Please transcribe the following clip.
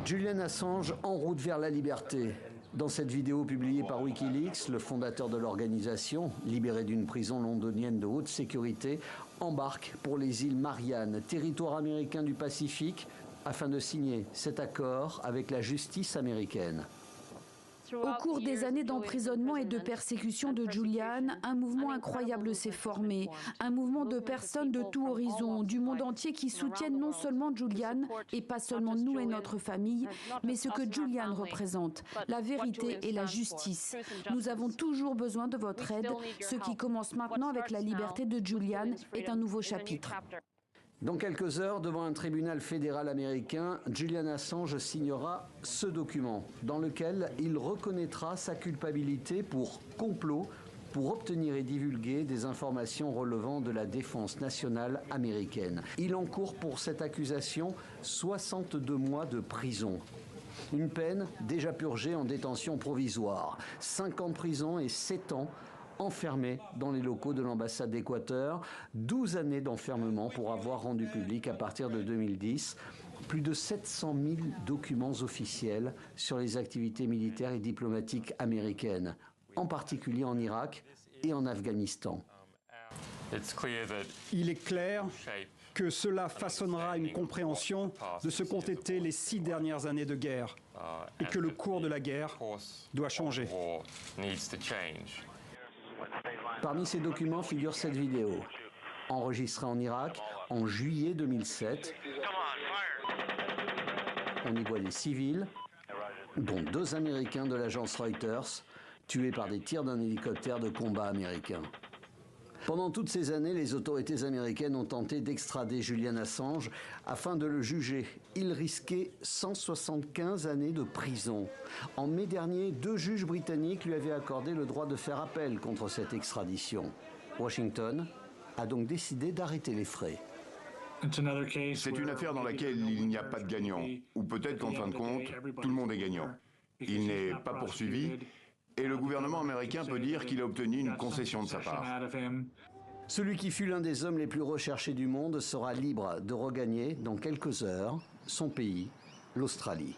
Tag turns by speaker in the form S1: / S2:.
S1: Julian Assange en route vers la liberté. Dans cette vidéo publiée par Wikileaks, le fondateur de l'organisation, libéré d'une prison londonienne de haute sécurité, embarque pour les îles Mariannes, territoire américain du Pacifique, afin de signer cet accord avec la justice américaine.
S2: Au cours des années d'emprisonnement et de persécution de Julian, un mouvement incroyable s'est formé. Un mouvement de personnes de tout horizon, du monde entier qui soutiennent non seulement Julian, et pas seulement nous et notre famille, mais ce que Julian représente, la vérité et la justice. Nous avons toujours besoin de votre aide. Ce qui commence maintenant avec la liberté de Julian est un nouveau chapitre.
S1: Dans quelques heures, devant un tribunal fédéral américain, Julian Assange signera ce document dans lequel il reconnaîtra sa culpabilité pour complot pour obtenir et divulguer des informations relevant de la défense nationale américaine. Il encourt pour cette accusation 62 mois de prison. Une peine déjà purgée en détention provisoire. 5 ans de prison et 7 ans enfermé dans les locaux de l'ambassade d'Équateur, 12 années d'enfermement pour avoir rendu public à partir de 2010 plus de 700 000 documents officiels sur les activités militaires et diplomatiques américaines, en particulier en Irak et en Afghanistan.
S3: Il est clair que cela façonnera une compréhension de ce qu'ont été les 6 dernières années de guerre et que le cours de la guerre doit changer.
S1: Parmi ces documents figure cette vidéo, enregistrée en Irak en juillet 2007. On y voit des civils, dont 2 Américains de l'agence Reuters, tués par des tirs d'un hélicoptère de combat américain. Pendant toutes ces années, les autorités américaines ont tenté d'extrader Julian Assange afin de le juger. Il risquait 175 années de prison. En mai dernier, 2 juges britanniques lui avaient accordé le droit de faire appel contre cette extradition. Washington a donc décidé d'arrêter les frais.
S4: C'est une affaire dans laquelle il n'y a pas de gagnant, ou peut-être qu'en fin de compte, tout le monde est gagnant. Il n'est pas poursuivi, et le gouvernement américain peut dire qu'il a obtenu une concession de sa part.
S1: Celui qui fut l'un des hommes les plus recherchés du monde sera libre de regagner dans quelques heures son pays, l'Australie.